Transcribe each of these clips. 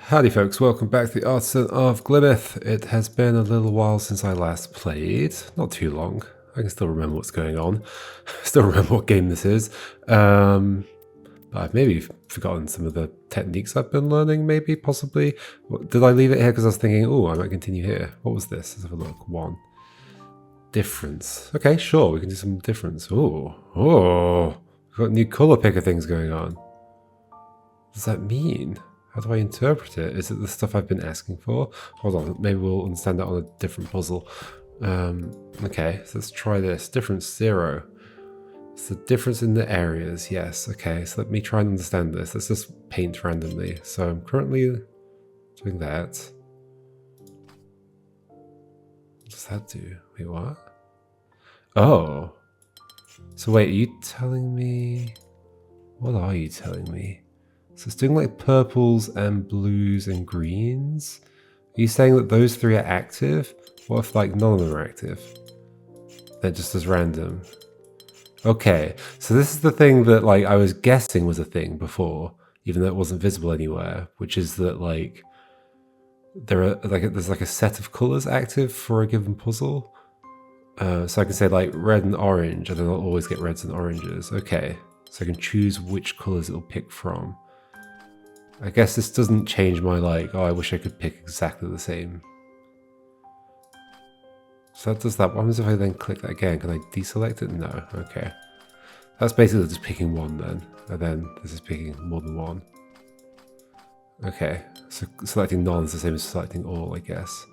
Howdy folks, welcome back to the Artisan of Glimmith. It has been a little while since I last played, not too long. I can still remember what's going on, still remember what game this is. But I've maybe forgotten some of the techniques I've been learning, maybe, possibly. Did I leave it here because I was thinking, oh, I might continue here. What was this? Let's have a look. One. Difference. Okay, sure, we can do some difference. Oh, we've got new color picker things going on. What does that mean? How do I interpret it? Is it the stuff I've been asking for? Hold on, maybe we'll understand that on a different puzzle. Okay, so let's try this. Difference 0. It's the difference in the areas, yes. Okay, so let me try and understand this. Let's just paint randomly. So I'm currently doing that. What does that do? Wait, what? Oh. So wait, are you telling me... What are you telling me? So it's doing like purples and blues and greens. Are you saying that those three are active? What if like none of them are active? They're just as random. Okay, so this is the thing that like I was guessing was a thing before, even though it wasn't visible anywhere, which is that like there's like a set of colors active for a given puzzle. So I can say like red and orange, and then I'll always get reds and oranges. Okay, so I can choose which colors it'll pick from. I guess this doesn't change my like, oh, I wish I could pick exactly the same. So that does that. What happens if I then click that again? Can I deselect it? No. Okay. That's basically just picking one then. And then this is picking more than one. Okay. So selecting none is the same as selecting all, I guess.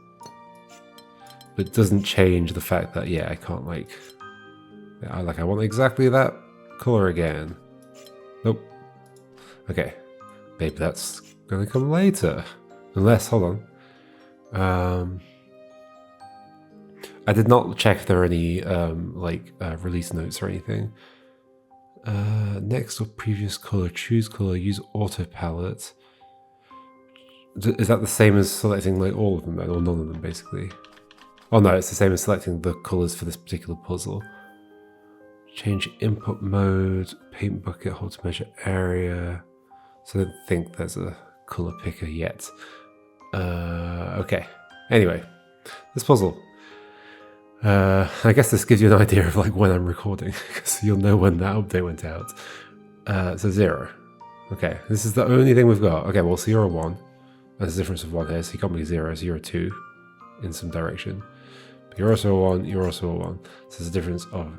But it doesn't change the fact that, yeah, I can't like... I want exactly that color again. Nope. Okay. Maybe that's gonna come later. Unless, hold on. I did not check if there are any release notes or anything. Next or previous color, choose color, use auto palette. Is that the same as selecting like all of them then, or none of them basically? Oh no, it's the same as selecting the colors for this particular puzzle. Change input mode, paint bucket, hold to measure area. So I don't think there's a color picker yet. Okay. Anyway, this puzzle. I guess this gives you an idea of like when I'm recording, because you'll know when that update went out. So 0. Okay, this is the only thing we've got. Okay, well, so you're a 1. There's a difference of 1 here, so you can't be 0, so you're a 2 in some direction. But you're also a 1, you're also a 1. So there's a difference of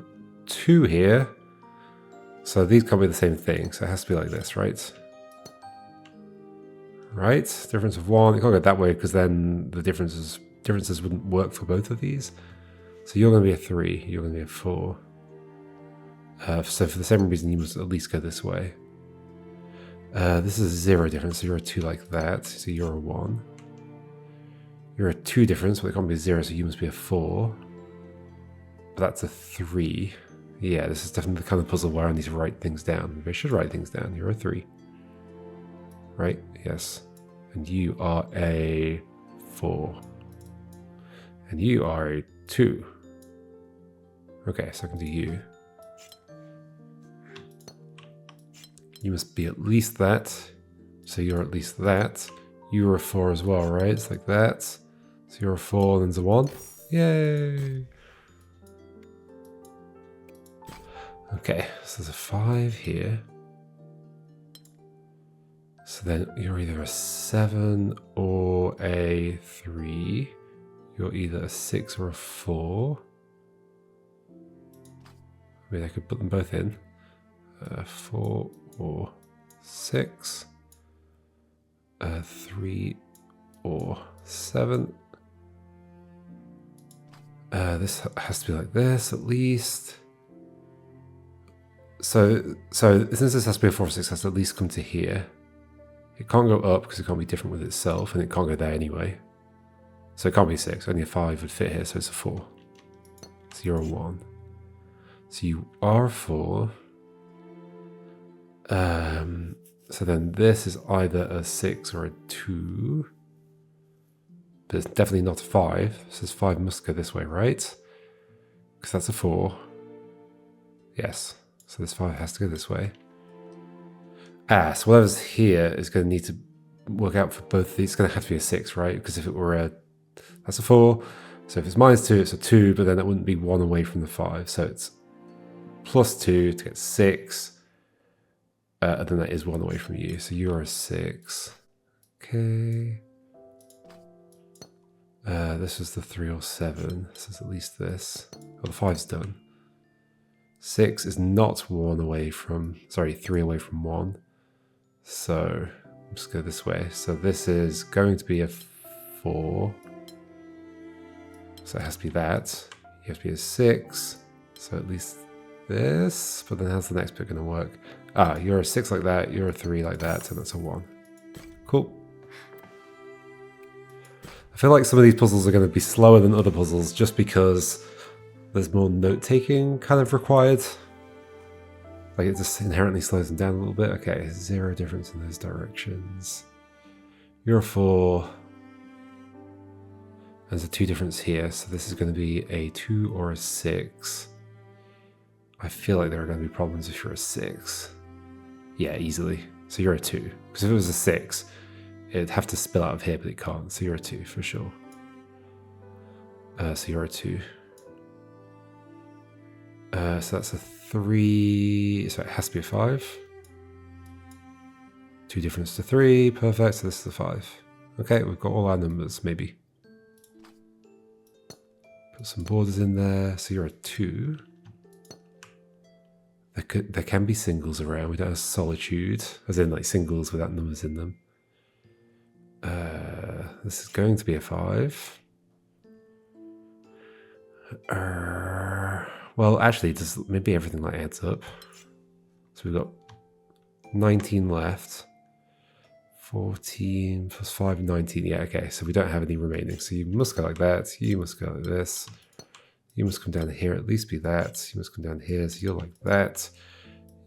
2 here. So these can't be the same thing, so it has to be like this, right? Right? Difference of 1. You can't go that way because then the differences wouldn't work for both of these. So you're going to be a 3, you're going to be a 4. So for the same reason, you must at least go this way. This is a 0 difference, so you're a 2 like that, so you're a 1. You're a 2 difference, but it can't be a 0, so you must be a 4. But that's a 3. Yeah, this is definitely the kind of puzzle where I need to write things down. Maybe I should write things down. You're a 3. Right? Yes. And you are a 4. And you are a 2. Okay, so I can do you. You must be at least that. So you're at least that. You're a 4 as well, right? It's like that. So you're a 4 and then there's a 1. Yay! Okay, so there's a 5 here. So then you're either a 7 or a 3. You're either a 6 or a 4. I mean, I could put them both in. 4 or 6. 3 or 7. This has to be like this at least. So since this has to be a 4 or 6, it has to at least come to here. It can't go up because it can't be different with itself, and it can't go there anyway. So it can't be 6, only a 5 would fit here, so it's a 4. So you're a 1. So you are a 4. So then this is either a 6 or a 2. But it's definitely not a 5. So this 5 must go this way, right? Because that's a 4. Yes. So this 5 has to go this way. So whatever's here is going to need to work out for both of these. It's going to have to be a 6, right? Because if it were a... That's a 4. So if it's -2, it's a 2, but then that wouldn't be 1 away from the 5. So it's +2 to get 6. And then that is 1 away from you. So you're a 6. Okay. This is the 3 or 7. This is at least this. Oh, the 5's done. 6 is not 1 away from... Sorry, 3 away from 1. So, let's go this way. So this is going to be a 4. So it has to be that. You have to be a 6. So at least this. But then how's the next bit going to work? Ah, you're a 6 like that, you're a 3 like that, and that's a 1. Cool. I feel like some of these puzzles are going to be slower than other puzzles just because there's more note-taking kind of required. Like it just inherently slows them down a little bit. Okay, 0 difference in those directions. You're a 4. There's a 2 difference here, so this is going to be a 2 or a 6. I feel like there are going to be problems if you're a 6. Yeah, easily. So you're a 2. Because if it was a 6, it'd have to spill out of here, but it can't. So you're a 2 for sure. So you're a 2. So that's a 3. So it has to be a 5. 2 difference to 3. Perfect. So this is a 5. Okay, we've got all our numbers, maybe. Put some borders in there. So you're a 2. There can be singles around. We don't have solitude, as in like singles without numbers in them. This is going to be a 5. Well, actually, just maybe everything like adds up. So we've got 19 left. 14 plus 5, 19. Yeah, okay. So we don't have any remaining. So you must go like that. You must go like this. You must come down here, at least be that. You must come down here, so you're like that.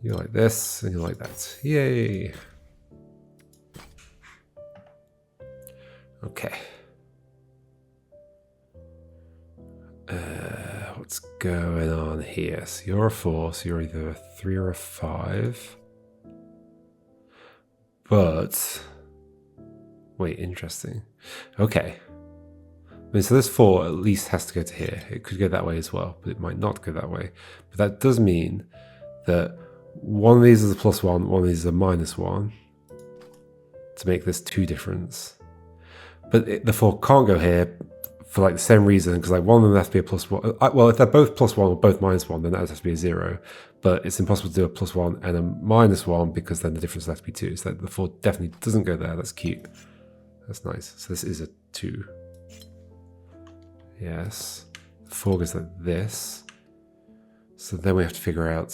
You're like this, and you're like that. Yay! Okay. What's going on here? So you're a 4, so you're either a 3 or a 5. But... Wait, interesting. Okay. I mean, so this 4 at least has to go to here. It could go that way as well, but it might not go that way. But that does mean that one of these is a +1, one of these is a -1 to make this 2 difference. But the 4 can't go here for like the same reason, because like one of them has to be a +1. Well, if they're both +1 or both -1, then that has to be a 0. But it's impossible to do a +1 and a -1 because then the difference has to be 2. So the 4 definitely doesn't go there. That's cute. That's nice. So this is a 2. Yes. 4 goes like this. So then we have to figure out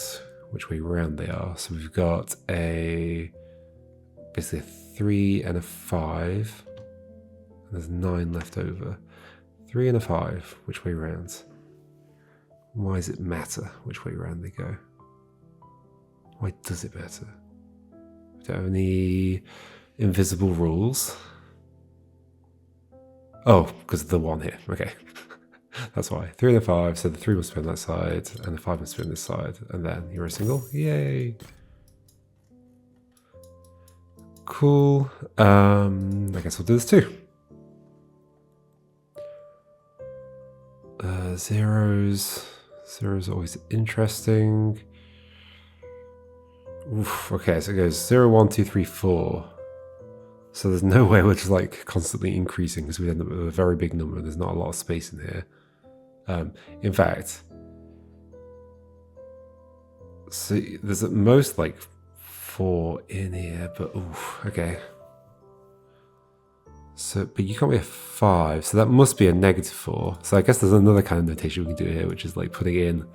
which way round they are. So we've got basically a 3 and a 5. And there's 9 left over. 3 and a 5. Which way round? Why does it matter which way round they go? Why does it matter? We don't have any invisible rules. Oh, because of the 1 here. Okay. That's why. 3 and a 5, so the 3 must be on that side, and the 5 must be on this side, and then you're a single. Yay! Cool. I guess we'll do this too. Zeros. Zeros are always interesting. Oof, okay, so it goes 0, 1, 2, 3, 4. So there's no way we're just like constantly increasing because we end up with a very big number. There's not a lot of space in here. In fact, see, there's at most like 4 in here, but oof, okay. So, but you can't be a 5, so that must be a -4. So I guess there's another kind of notation we can do here, which is like putting in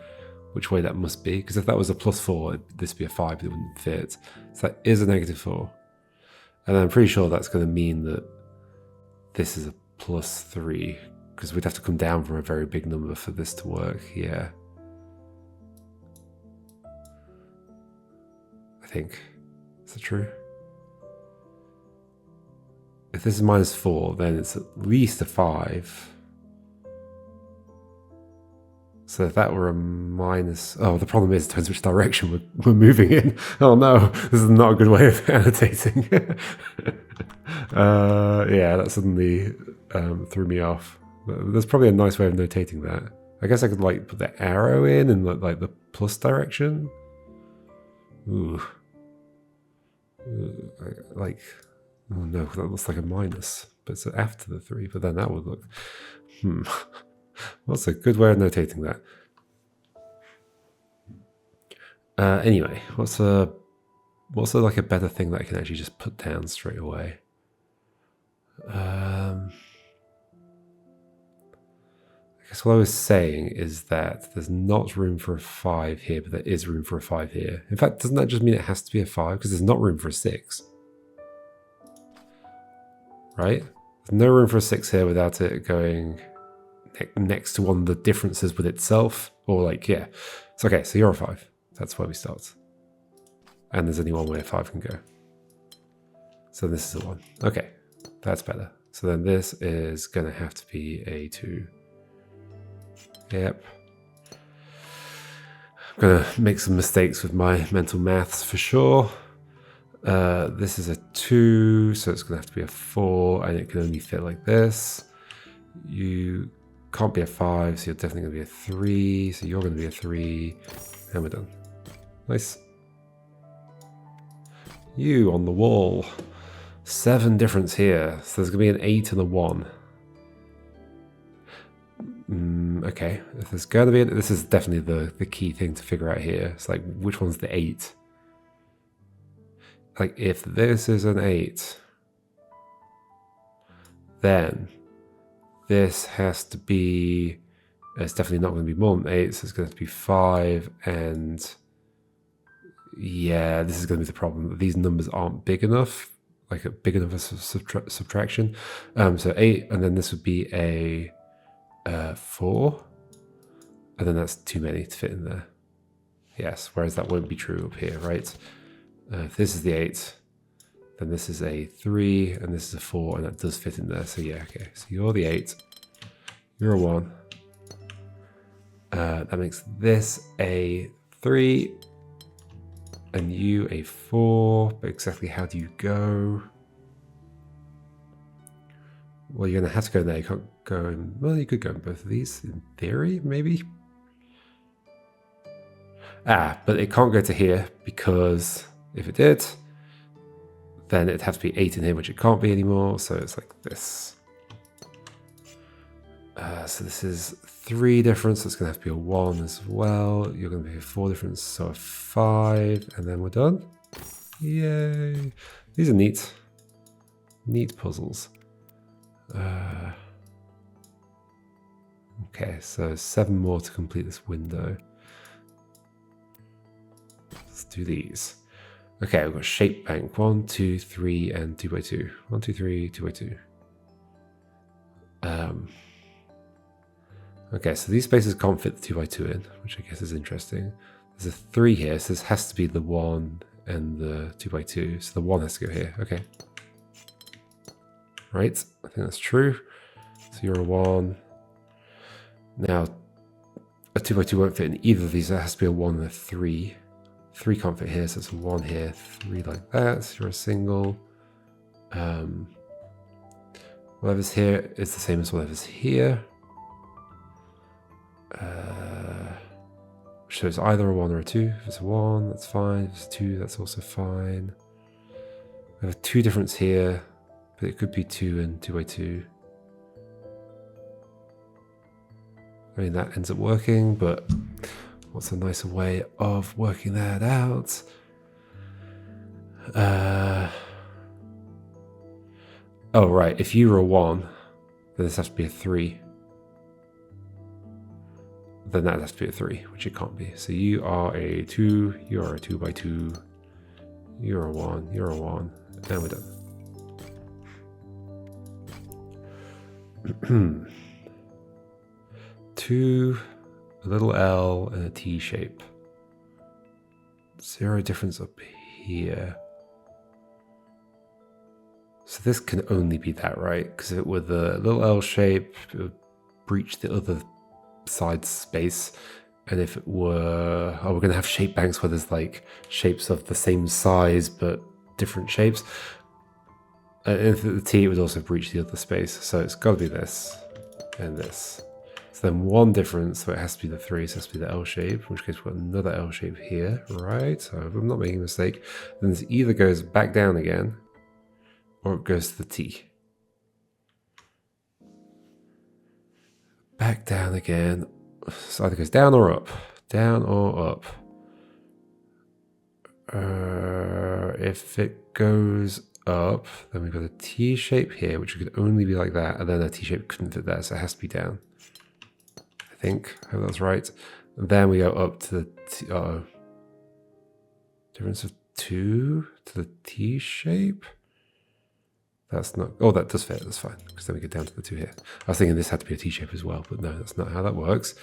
which way that must be. Because if that was a +4, this would be a 5, but it wouldn't fit. So that is a -4. And I'm pretty sure that's going to mean that this is a +3, because we'd have to come down from a very big number for this to work. Yeah. I think. Is that true? If this is -4, then it's at least a 5. So if that were a minus... Oh, the problem is it depends which direction we're moving in. Oh no, this is not a good way of annotating. Yeah, that suddenly threw me off. There's probably a nice way of notating that. I guess I could like put the arrow in like the plus direction. Ooh. Like, oh no, that looks like a minus, but it's after the 3, but then that would look, what's a good way of notating that? Anyway, what's like a better thing that I can actually just put down straight away? I guess what I was saying is that there's not room for a 5 here, but there is room for a 5 here. In fact, doesn't that just mean it has to be a 5? Because there's not room for a 6. Right? There's no room for a 6 here without it going next to one of the differences with itself. Or like, yeah. It's okay, so you're a 5. That's where we start. And there's only one way a 5 can go. So this is a 1. Okay, that's better. So then this is going to have to be a 2. Yep. I'm going to make some mistakes with my mental maths for sure. This is a 2, so it's going to have to be a 4, and it can only fit like this. You can't be a 5, so you're definitely going to be a 3, so you're going to be a 3, and we're done. Nice. You on the wall. 7 difference here, so there's going to be an 8 and a 1. Okay, if there's going to be, this is definitely the key thing to figure out here. It's like, which one's the 8? Like, if this is an 8, then this has to be, it's definitely not going to be more than 8, so it's going to be 5, and yeah, this is going to be the problem. These numbers aren't big enough, like a big enough subtraction. So 8, and then this would be a 4, and then that's too many to fit in there. Yes, whereas that won't be true up here, right? If this is the 8, then this is a 3, and this is a 4, and that does fit in there. So yeah, okay. So you're the 8, you're a 1. That makes this a 3, and you a 4. But exactly how do you go? Well, you're going to have to go in there. You can't go in... Well, you could go in both of these, in theory, maybe? But it can't go to here, because if it did, then it'd have to be 8 in here, which it can't be anymore, so it's like this. So this is 3 difference, so it's going to have to be a 1 as well. You're going to be a 4 difference, so a 5, and then we're done. Yay! These are neat. Neat puzzles. Okay, so 7 more to complete this window. Let's do these. Okay, we've got shape bank 1, 2, 3, and 2x2. 1, 2, 3, 2x2. Okay, so these spaces can't fit the 2x2 in, which I guess is interesting. There's a 3 here, so this has to be the 1 and the 2x2. So the 1 has to go here. Okay. Right, I think that's true. So you're a 1. Now, a 2x2 won't fit in either of these. There has to be a 1 and a 3. 3 can't fit here, so it's a 1 here, 3 like that. So you're a single. Whatever's here is the same as whatever's here. So it's either a 1 or a 2. If it's a 1, that's fine. If it's a 2, that's also fine. We have 2 difference here, but it could be 2 and 2x2. I mean, that ends up working, but what's a nicer way of working that out? Oh, right. If you were a 1, then this has to be a 3. Then that has to be a 3, which it can't be. So you are a 2, you are a 2x2, you're a 1, you're a 1, and we're done. 2, a little L, and a T shape. 0 difference up here. So this can only be that, right? Because if it were the little L shape, it would breach the other side space. And if it were, oh, we're going to have shape banks where there's like shapes of the same size but different shapes. If the T would also breach the other space, so it's got to be this and this. So then one difference, so it has to be the 3, so it has to be the L shape, in which case we've got another L shape here, right? So if I'm not making a mistake, then this either goes back down again, or it goes to the T. Back down again, so either goes down or up. Down or up. If it goes up, then we've got a T shape here, which could only be like that, and then a T shape couldn't fit there, so it has to be down. I think, I hope that's right. And then we go up to the T, difference of 2 to the T shape. That's not, oh, that does fit, that's fine, because then we get down to the 2 here. I was thinking this had to be a T shape as well, but no, that's not how that works.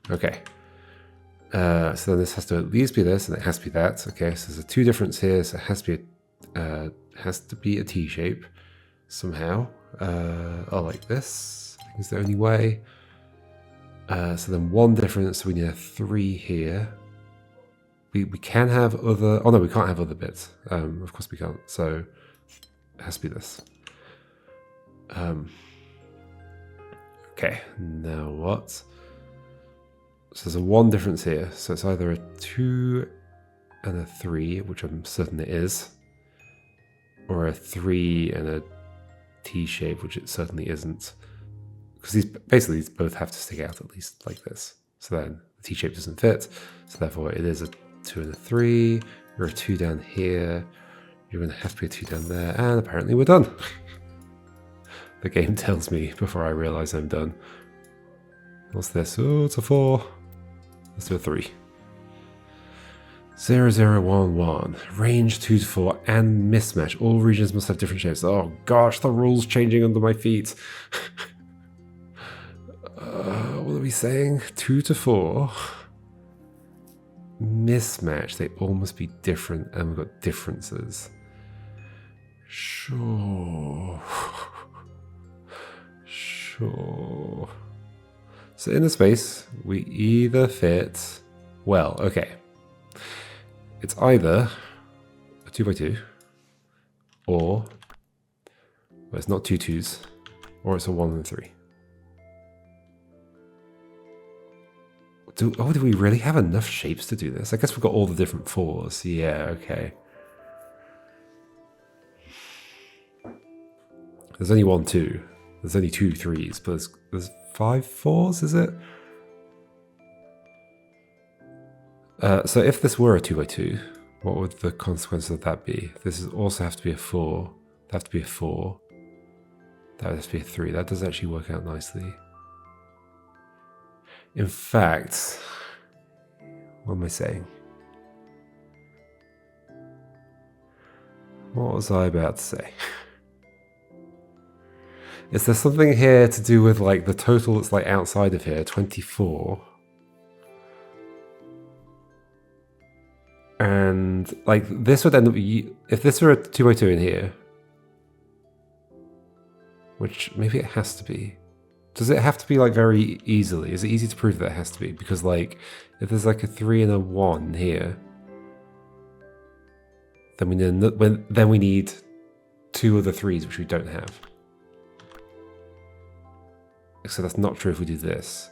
Okay. So then this has to at least be this, and it has to be that. Okay, so there's a 2 difference here, so it has to be a T shape somehow. Or like this, I think is the only way. So then 1 difference, so we need a 3 here. We can have other, oh no, we can't have other bits. Of course we can't, so it has to be this. Okay, now what? So there's a 1 difference here, so it's either a 2 and a 3, which I'm certain it is, or a 3 and a T shape, which it certainly isn't. Because these both have to stick out at least like this. So then the T shape doesn't fit, so therefore it is a 2 and a 3, you're a 2 down here, you're going to have to be a 2 down there, and apparently we're done. The game tells me before I realize I'm done. What's this? Oh, it's a 4. Let's do a 3. 0011. Range 2 to 4 and mismatch. All regions must have different shapes. Oh gosh, the rule's changing under my feet. What are we saying? 2 to 4. Mismatch. They all must be different, and we've got differences. Sure. Sure. So in the space, we either fit, well, okay. It's either a 2x2, or, well, it's not 2 2s, or it's a 1 and 3. Do we really have enough shapes to do this? I guess we've got all the different 4s. Yeah, okay. There's only 1 2. There's only 2 3s, but there's 5 4s, is it? So if this were a 2x2, what would the consequence of that be? This would also have to be a 4. That have to be a 4. That would have to be a 3. That does actually work out nicely. In fact, what am I saying? What was I about to say? Is there something here to do with like the total that's like outside of here, 24? And like this would end up, if this were a 2x2 in here, which maybe it has to be. Does it have to be like very easily? Is it easy to prove that it has to be? Because like if there's like a 3 and a 1 here, then we need 2 other 3s, which we don't have. So that's not true if we do this.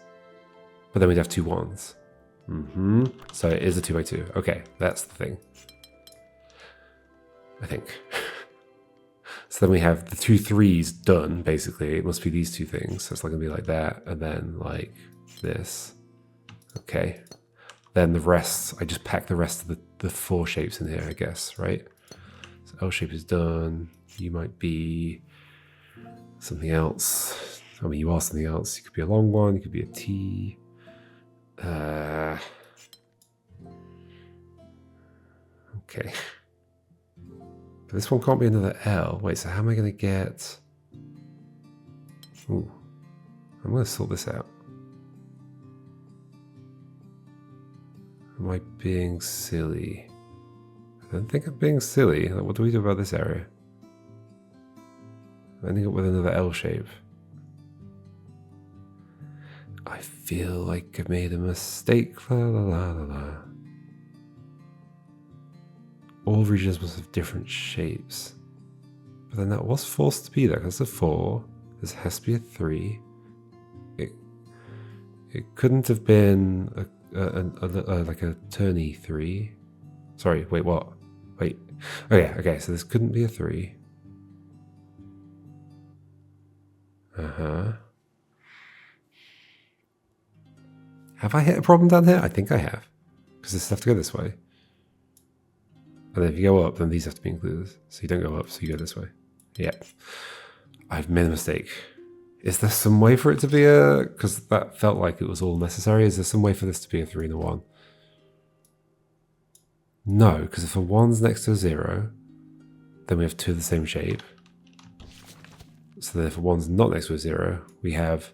But then we'd have 2 1s. So it is a 2x2. Okay, that's the thing. I think. So then we have the 2 3s done, basically. It must be these 2 things. So it's like going to be like that, and then like this. Okay. Then the rest, I just pack the rest of the 4 shapes in here, I guess, right? So L shape is done. You might be something else. I mean, you are something else. You could be a long one. You could be a T. Okay. But this one can't be another L. Wait, so how am I going to get... Ooh. I'm going to sort this out. Am I being silly? I don't think I'm being silly. What do we do about this area? I'm ending up with another L shape. I feel like I made a mistake. La la la la la. All regions must have different shapes. But then that was forced to be there. That's a 4. This has to be a 3. It couldn't have been like a turny 3. Sorry, wait, what? Wait. Okay, so this couldn't be a 3. Have I hit a problem down here? I think I have. Because this has to go this way. And then if you go up, then these have to be included. So you don't go up, so you go this way. Yep. I've made a mistake. Is there some way for it to be a... Because that felt like it was all necessary. Is there some way for this to be a 3 and a 1? No, because if a 1's next to a 0, then we have 2 of the same shape. So then if a 1's not next to a 0, we have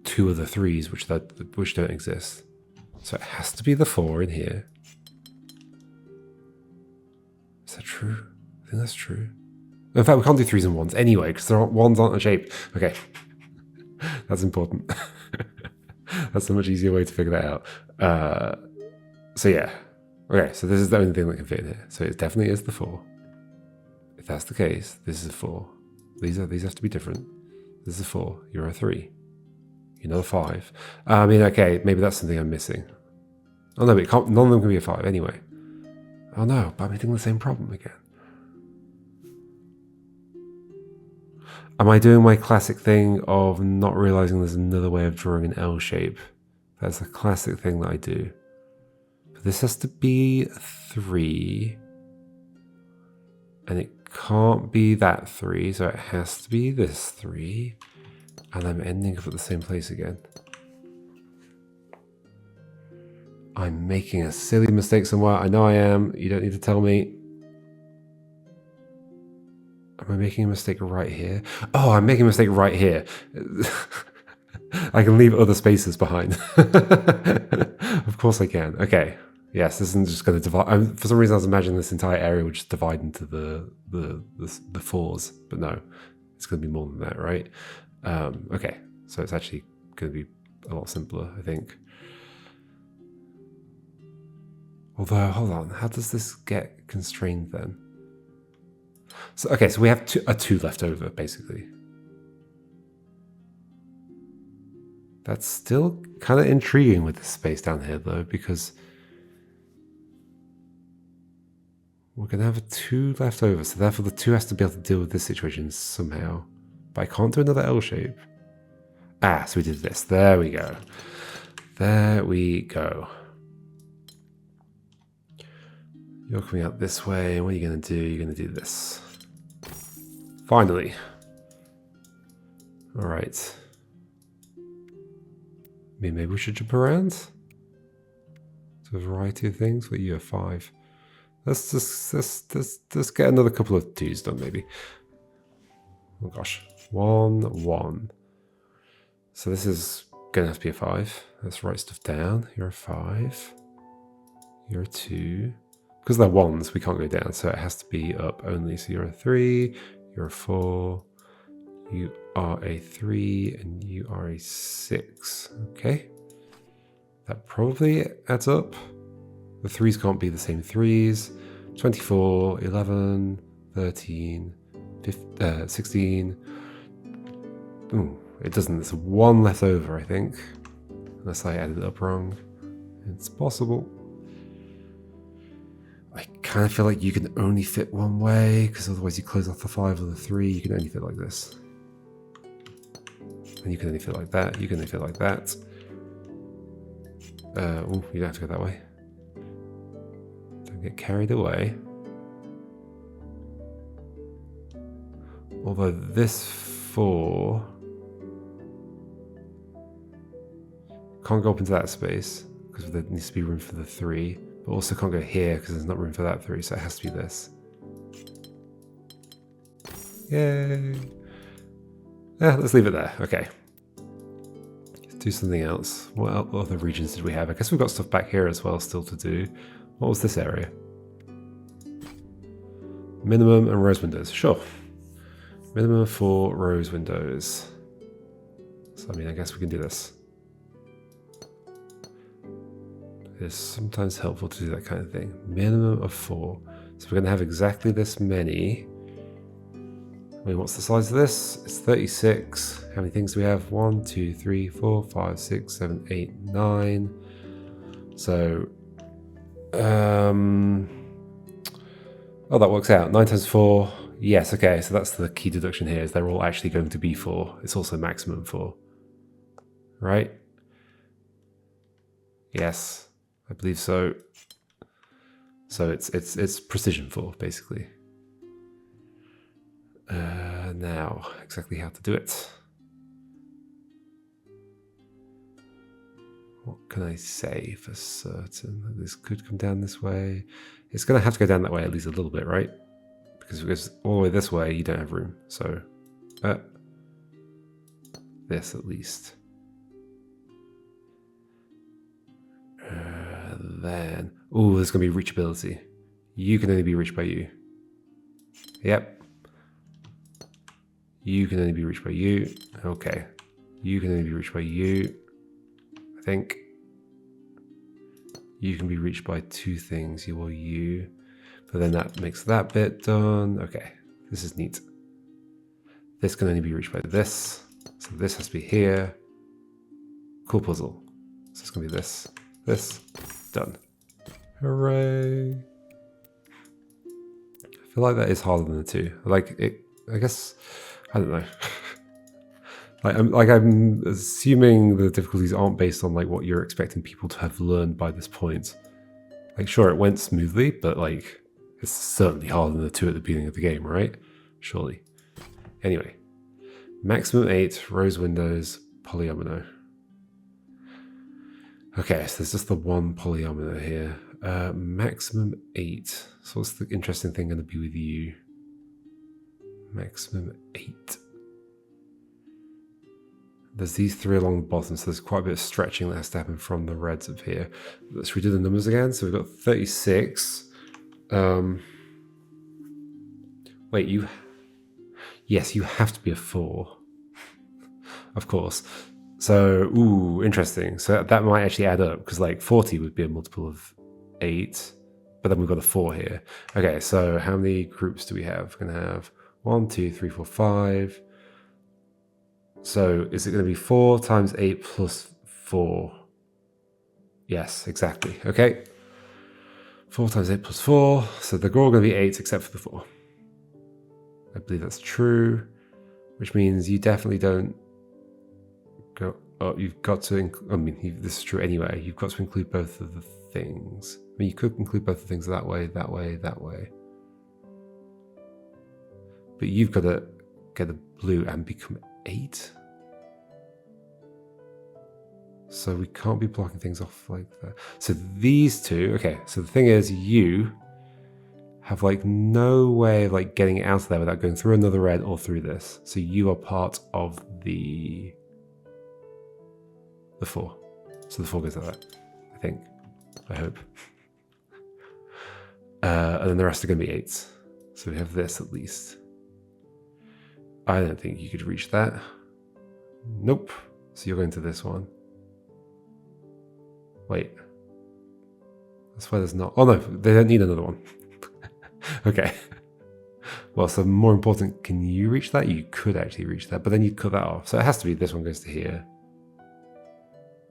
2 of the 3's which don't exist. So it has to be the 4 in here. Is that true? I think that's true. In fact, we can't do 3's and 1's anyway, because 1's aren't a shape. Okay. That's important. That's a much easier way to figure that out. So yeah. Okay, so this is the only thing that can fit in here. So it definitely is the 4. If that's the case, this is a 4. These have to be different. This is a 4. You're a 3. You're not a 5. I mean, okay, maybe that's something I'm missing. Oh no, but it can't, none of them can be a 5 anyway. Oh no, but I'm hitting the same problem again. Am I doing my classic thing of not realizing there's another way of drawing an L shape? That's a classic thing that I do. But this has to be 3. And it can't be that 3, so it has to be this 3. And I'm ending up at the same place again. I'm making a silly mistake somewhere. I know I am. You don't need to tell me. Am I making a mistake right here? Oh, I'm making a mistake right here. I can leave other spaces behind. Of course I can. Okay. Yes, this isn't just going to divide. For some reason, I was imagining this entire area would just divide into the 4s, but no, it's going to be more than that, right? Okay, so it's actually going to be a lot simpler, I think. Although, hold on, how does this get constrained then? So, okay, so we have a 2 left over, basically. That's still kind of intriguing with this space down here, though, because we're going to have a 2 left over, so therefore the 2 has to be able to deal with this situation somehow. But I can't do another L shape. Ah, so we did this. There we go. There we go. You're coming out this way, and what are you going to do? You're going to do this. Finally. All right. Maybe we should jump around to a variety of things. What, you have 5. Let's just get another couple of 2's done, maybe. Oh gosh. 1, 1. So this is gonna have to be a 5. Let's write stuff down. You're a 5. You're a 2. Because they're 1s, we can't go down, so it has to be up only. So you're a 3, you're a 4, you are a 3, and you are a 6. Okay. That probably adds up. The 3's can't be the same 3's. 24, 11, 13, 15, 16. Ooh, it doesn't. There's 1 left over, I think. Unless I added it up wrong. It's possible. I kind of feel like you can only fit one way, because otherwise you close off the 5 or the 3. You can only fit like this. And you can only fit like that. You can only fit like that. Oh, you don't have to go that way. Don't get carried away. Although this 4 can't go up into that space because there needs to be room for the 3, but also can't go here because there's not room for that 3, so it has to be this. Yay! Yeah, let's leave it there. Okay. Let's do something else. What other regions did we have? I guess we've got stuff back here as well still to do. What was this area? Minimum and rose windows. Sure. Minimum 4 rose windows. So, I mean, I guess we can do this. It's sometimes helpful to do that kind of thing. Minimum of 4. So we're going to have exactly this many. I mean, what's the size of this? It's 36. How many things do we have? 1, 2, 3, 4, 5, 6, 7, 8, 9. So, oh, that works out. 9 times 4. Yes, okay, so that's the key deduction here, is they're all actually going to be 4. It's also maximum 4. Right? Yes, I believe so. So it's precision 4, basically. Now, exactly how to do it. What can I say for certain? This could come down this way. It's going to have to go down that way at least a little bit, right? Because if it goes all the way this way, you don't have room. So, this at least. Then, oh, there's going to be reachability. You can only be reached by you. Yep. You can only be reached by you. Okay. You can only be reached by you. I think. You can be reached by 2 things, you or you. But then that makes that bit done. Okay. This is neat. This can only be reached by this. So this has to be here. Cool puzzle. So it's going to be this. This. Done. Hooray. I feel like that is harder than the 2. Like it, I guess, I don't know. I'm assuming the difficulties aren't based on like what you're expecting people to have learned by this point. Like, sure, it went smoothly, but like, it's certainly harder than the 2 at the beginning of the game, right? Surely. Anyway, maximum 8 rose windows polyomino. Okay, so there's just the one polyomino here. Maximum 8. So what's the interesting thing going to be with you? Maximum 8. There's these 3 along the bottom, so there's quite a bit of stretching that has to happen from the reds of here. Let's redo the numbers again. So we've got 36. Wait, yes, you have to be a 4. Of course. So, ooh, interesting. So that might actually add up, because like 40 would be a multiple of 8, but then we've got a 4 here. Okay, so how many groups do we have? We're going to have 1, 2, 3, 4, 5. So is it going to be 4 times 8 plus 4? Yes, exactly. Okay. 4 times 8 plus 4. So they're all going to be 8 except for the 4. I believe that's true, which means you definitely don't go. Oh, you've got to. This is true anyway. You've got to include both of the things. I mean, you could include both the things that way, that way, that way. But you've got to get a blue and become 8. So we can't be blocking things off like that. So these 2, okay, so the thing is you have like no way of like getting out of there without going through another red or through this. So you are part of the 4. So the 4 goes like that, I think. I hope. And then the rest are going to be 8s. So we have this at least. I don't think you could reach that. Nope. So you're going to this one. Wait. That's why there's not. Oh no, they don't need another one. Okay. Well, so more important, can you reach that? You could actually reach that, but then you'd cut that off. So it has to be this one goes to here.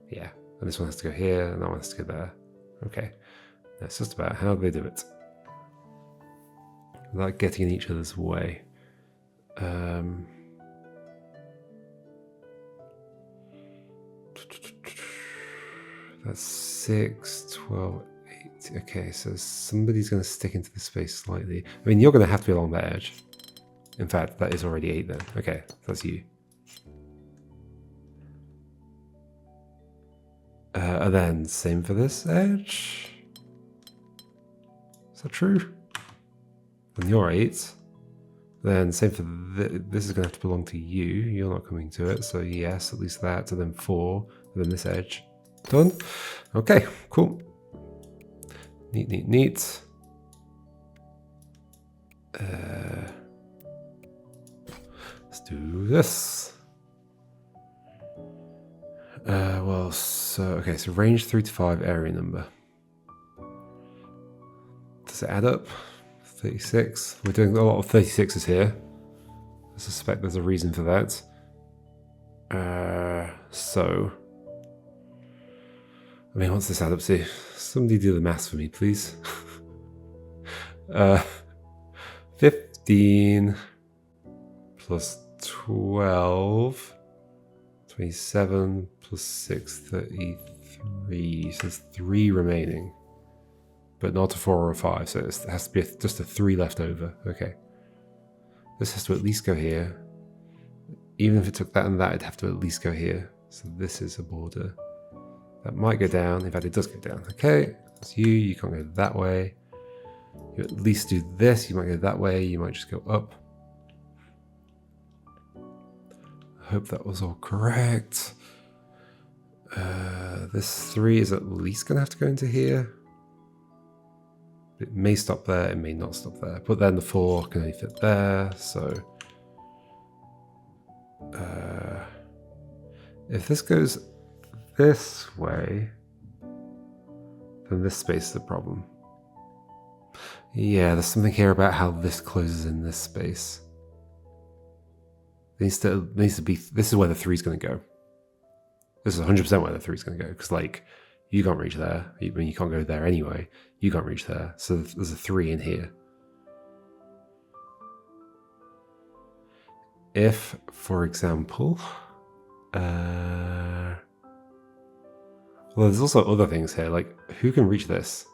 Yeah. And this one has to go here, and that one has to go there. Okay. That's just about how they do it. Without getting in each other's way. That's 6, 12, 8. Okay, so somebody's going to stick into the space slightly. I mean, you're going to have to be along that edge. In fact, that is already 8 then. Okay, that's you. And then same for this edge. Is that true? And you're 8. Then same for this is going to have to belong to you. You're not coming to it, so yes, at least that. And then 4, and then this edge. Done. Okay, cool. Neat, neat, neat. Let's do this. Well, so, okay, so range 3 to 5, area number. Does it add up? 36. We're doing a lot of 36s here. I suspect there's a reason for that. So, I mean, what's this add up to? Somebody do the maths for me, please. 15 plus 12, 27 plus 6, 33. So there's 3 remaining, but not a 4 or a 5. So it has to be just a 3 left over. Okay. This has to at least go here. Even if it took that and that, it'd have to at least go here. So this is a border. That might go down. In fact, it does go down. Okay, that's you. You can't go that way. You at least do this. You might go that way. You might just go up. I hope that was all correct. This 3 is at least going to have to go into here. It may stop there. It may not stop there. But then the 4 can only fit there. So if this goes this way, then this space is a problem. Yeah, there's something here about how this closes in this space. It needs to be. This is where the 3 is going to go. This is 100% where the 3 is going to go, because like you can't reach there. I mean, you can't go there anyway. You can't reach there, so there's a 3 in here. If, for example, well, there's also other things here. Like, who can reach this?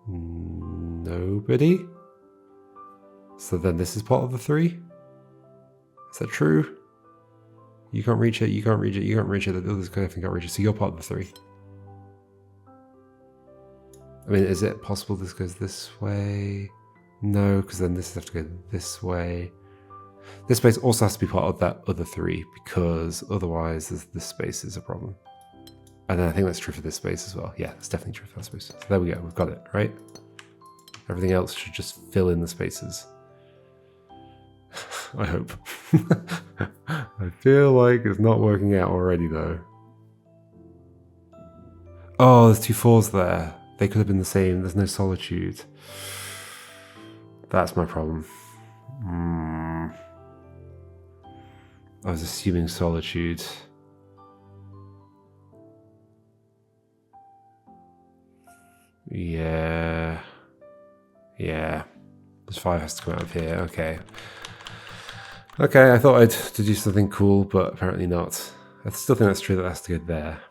Nobody. So then this is part of the 3. Is that true? You can't reach it. You can't reach it. You can't reach it. The others can't reach it. So you're part of the 3. I mean, is it possible this goes this way? No, because then this has to go this way. This space also has to be part of that other 3, because otherwise this space is a problem. And then I think that's true for this space as well. Yeah, that's definitely true for that space. So there we go. We've got it, right? Everything else should just fill in the spaces. I hope. I feel like it's not working out already, though. Oh, there's 2 4s there. They could have been the same. There's no solitude. That's my problem. I was assuming solitude. Yeah. This 5 has to come out of here. Okay. Okay, I thought I'd to do something cool, but apparently not. I still think that's true that it has to go there.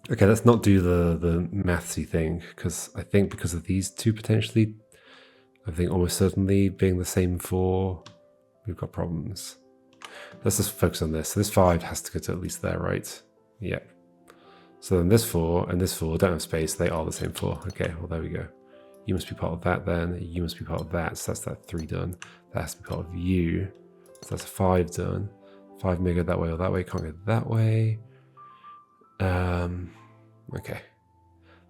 Okay, let's not do the mathsy thing, because I think because of these 2 potentially, I think almost certainly being the same 4, we've got problems. Let's just focus on this. So this 5 has to go to at least there, right? Yeah. So then this 4 and this 4 don't have space. They are the same 4. Okay, well, there we go. You must be part of that then. You must be part of that. So that's that 3 done. That has to be part of you. So that's a 5 done. 5 may go that way or that way. Can't go that way. Okay.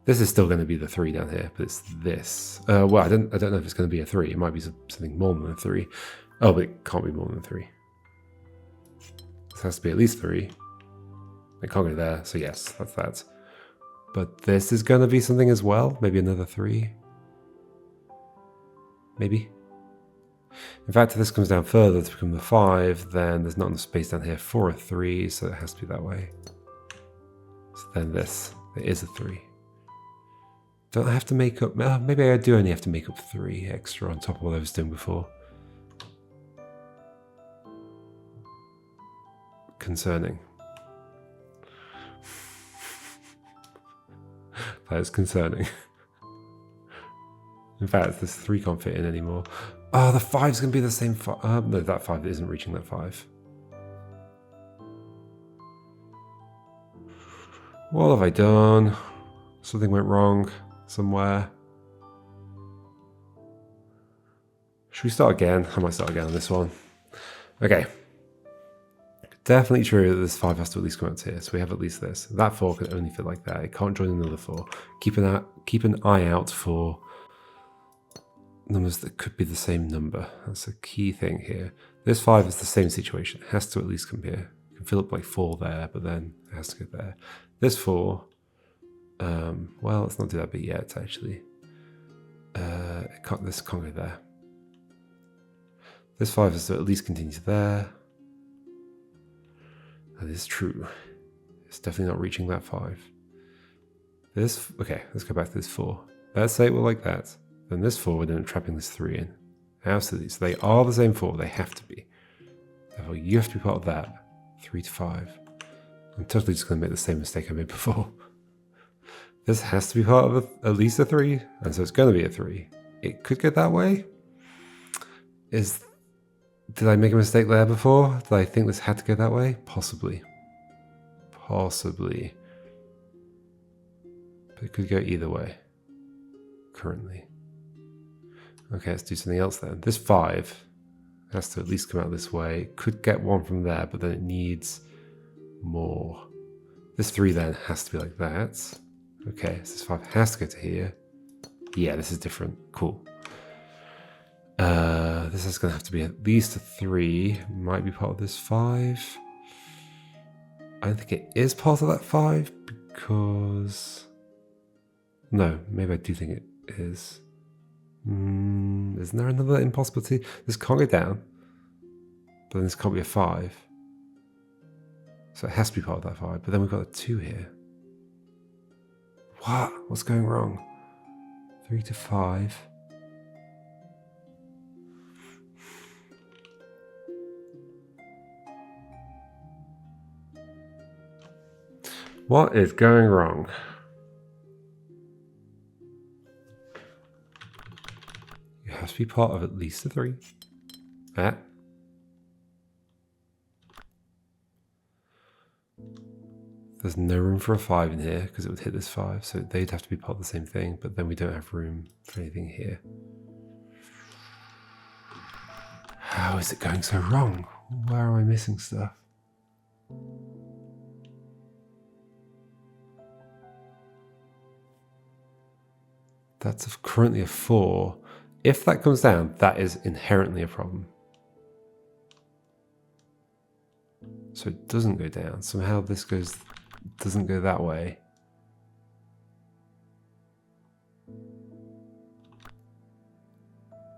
This is still going to be the 3 down here, but it's this. Well, I don't know if it's going to be a 3. It might be something more than a 3. Oh, but it can't be more than 3. This has to be at least 3. It can't go there, so yes, that's that. But this is going to be something as well. Maybe another 3. Maybe. In fact, if this comes down further to become the 5, then there's not enough space down here for a 3, so it has to be that way. So then this, it is a 3. Don't I have to make up... maybe I do only have to make up 3 extra on top of what I was doing before. Concerning. That is concerning. In fact, this 3 can't fit in anymore. Oh, the 5's going to be the same 5. No, that 5 isn't reaching that 5. What have I done? Something went wrong somewhere. Should we start again? I might start again on this one. Okay. Definitely true that this 5 has to at least come out here, so we have at least this. That 4 can only fit like that. It can't join another 4. Keep an eye out for numbers that could be the same number. That's a key thing here. This 5 is the same situation. It has to at least come here. You can fill up like 4 there, but then it has to go there. This 4, well, let's not do that bit yet, actually. This can't go there. This 5 has to at least continue to there. That is true. It's definitely not reaching that 5. This, okay, let's go back to this 4. Let's say it were like that. Then this 4 would end up trapping this 3 in. Absolutely. So they are the same 4. They have to be. Therefore, you have to be part of that. 3 to 5. I'm totally just going to make the same mistake I made before. This has to be part of at least a 3. And so it's going to be a 3. It could go that way. Did I make a mistake there before? Did I think this had to go that way? Possibly. Possibly. But it could go either way. Currently. Okay, let's do something else then. This 5 has to at least come out this way. It could get 1 from there, but then it needs more. This 3 then has to be like that. Okay, so this 5 has to go to here. Yeah, this is different. Cool. This is going to have to be at least a 3. Might be part of this 5. I don't think it is part of that 5 because... No, maybe I do think it is. Isn't there another impossibility? This can't go down. But then this can't be a 5. So it has to be part of that 5. But then we've got a 2 here. What? What's going wrong? 3 to 5. What is going wrong? You have to be part of at least a 3. That. There's no room for a 5 in here because it would hit this 5, so they'd have to be part of the same thing, but then we don't have room for anything here. How is it going so wrong? Where am I missing stuff? That's currently a 4. If that comes down, that is inherently a problem. So it doesn't go down. Somehow this doesn't go that way.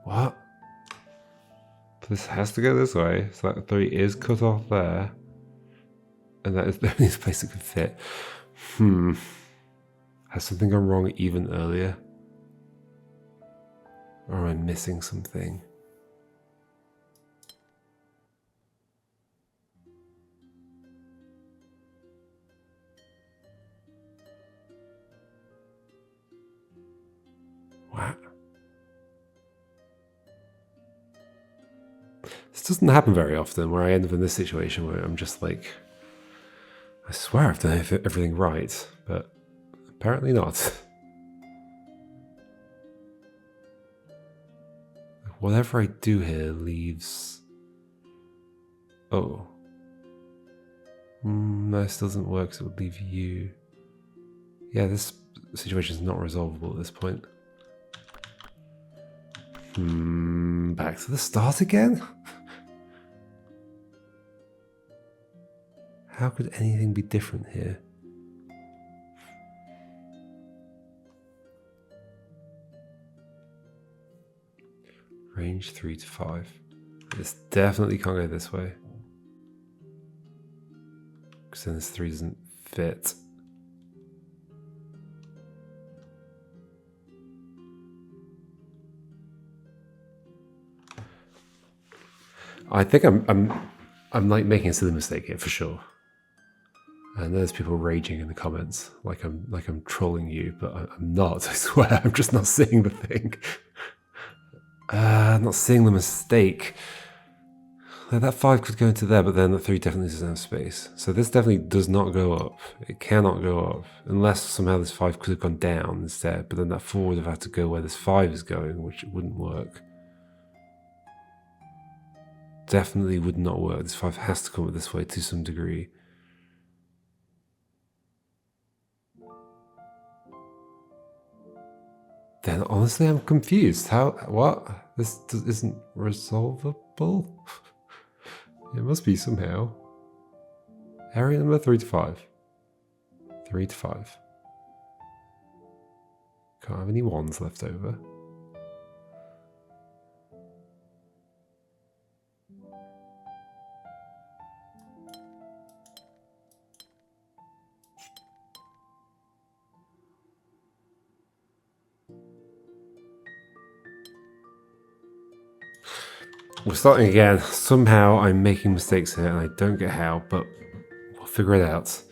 What? This has to go this way. So that 3 is cut off there. And that is the only place it could fit. Has something gone wrong even earlier? Or am I missing something? What? This doesn't happen very often where I end up in this situation where I'm just like, I swear I've done everything right, but apparently not. Whatever I do here leaves... Oh. No, this doesn't work, so it would leave you. Yeah, this situation is not resolvable at this point. Back to the start again? How could anything be different here? Range 3 to 5. This definitely can't go this way. Because then this 3 doesn't fit. I think I'm like making a silly mistake here for sure. And there's people raging in the comments like I'm trolling you, but I'm not. I swear, I'm just not seeing the thing. I'm not seeing the mistake. That 5 could go into there, but then the 3 definitely doesn't have space. So this definitely does not go up. It cannot go up. Unless somehow this 5 could have gone down instead. But then that 4 would have had to go where this 5 is going, which wouldn't work. Definitely would not work. This 5 has to come up this way to some degree. Then honestly, I'm confused. What? This isn't resolvable? It must be somehow. Area number 3 to 5. 3 to 5. Can't have any 1s left over. we're starting again. Somehow I'm making mistakes here and I don't get how, but we'll figure it out.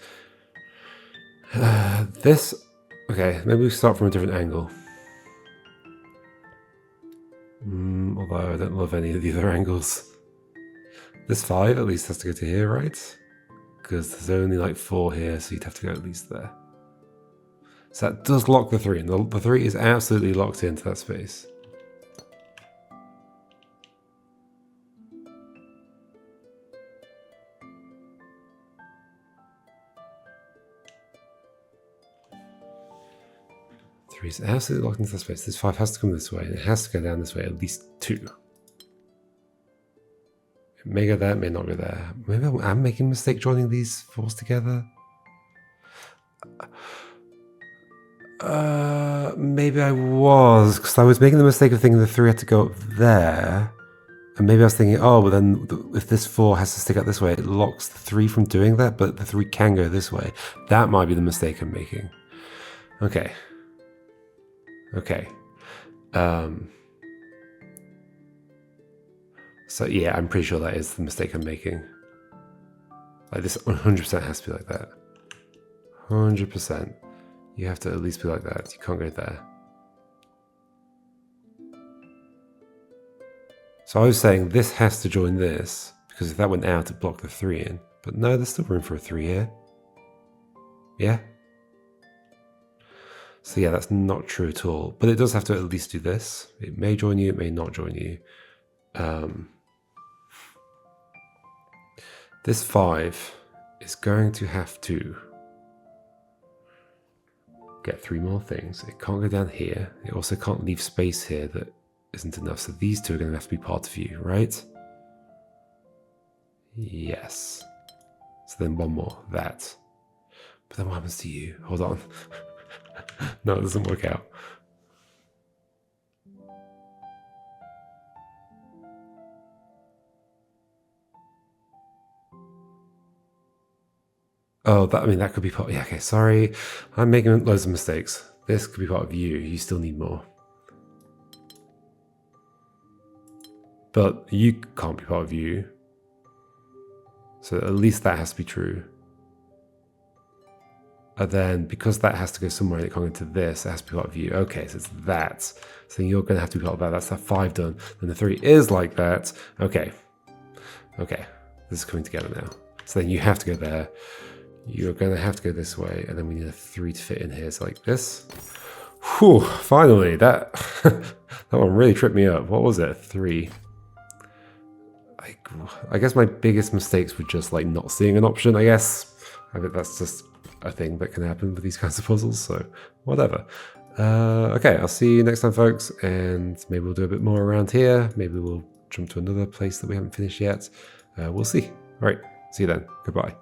Okay, maybe we start from a different angle. Although I don't love any of the other angles. This 5 at least has to go to here, right? Because there's only like 4 here, so you'd have to go at least there. So that does lock the 3, and the 3 is absolutely locked into that space. Three is absolutely locked into that space. This 5 has to come this way, and it has to go down this way at least 2. It may go there, it may not go there. Maybe I'm making a mistake joining these 4s together. Maybe I was, because I was making the mistake of thinking the 3 had to go up there. And maybe I was thinking, oh, but then if this 4 has to stick out this way, it locks the 3 from doing that, but the 3 can go this way. That might be the mistake I'm making. Okay. Okay. So yeah, I'm pretty sure that is the mistake I'm making. Like this 100% has to be like that. 100%. You have to at least be like that. You can't go there. So I was saying this has to join this, because if that went out, it blocked the 3 in. But no, there's still room for a 3 here. Yeah? So yeah, that's not true at all. But it does have to at least do this. It may join you, it may not join you. This 5 is going to have to get 3 more things. It can't go down here. It also can't leave space here that isn't enough. So these 2 are going to have to be part of you, right? Yes. So then 1 more, that. But then what happens to you? Hold on. No, it doesn't work out. Oh, that could be part. Yeah, okay, sorry. I'm making loads of mistakes. This could be part of you. You still need more. But you can't be part of you. So at least that has to be true. And then because that has to go somewhere and it can't go into this, it has to be part of you. Okay, so it's that. So you're going to have to be part of that. That's that 5 done. Then the 3 is like that. Okay. Okay. This is coming together now. So then you have to go there. You're going to have to go this way. And then we need a 3 to fit in here. So like this. Whew. Finally. That, that one really tripped me up. What was it? 3. I guess my biggest mistakes were just like not seeing an option, I guess. I think that's just a thing that can happen with these kinds of puzzles, so whatever. Okay, I'll see you next time, folks, and maybe we'll do a bit more around here. Maybe we'll jump to another place that we haven't finished yet. We'll see. All right, see you then. Goodbye.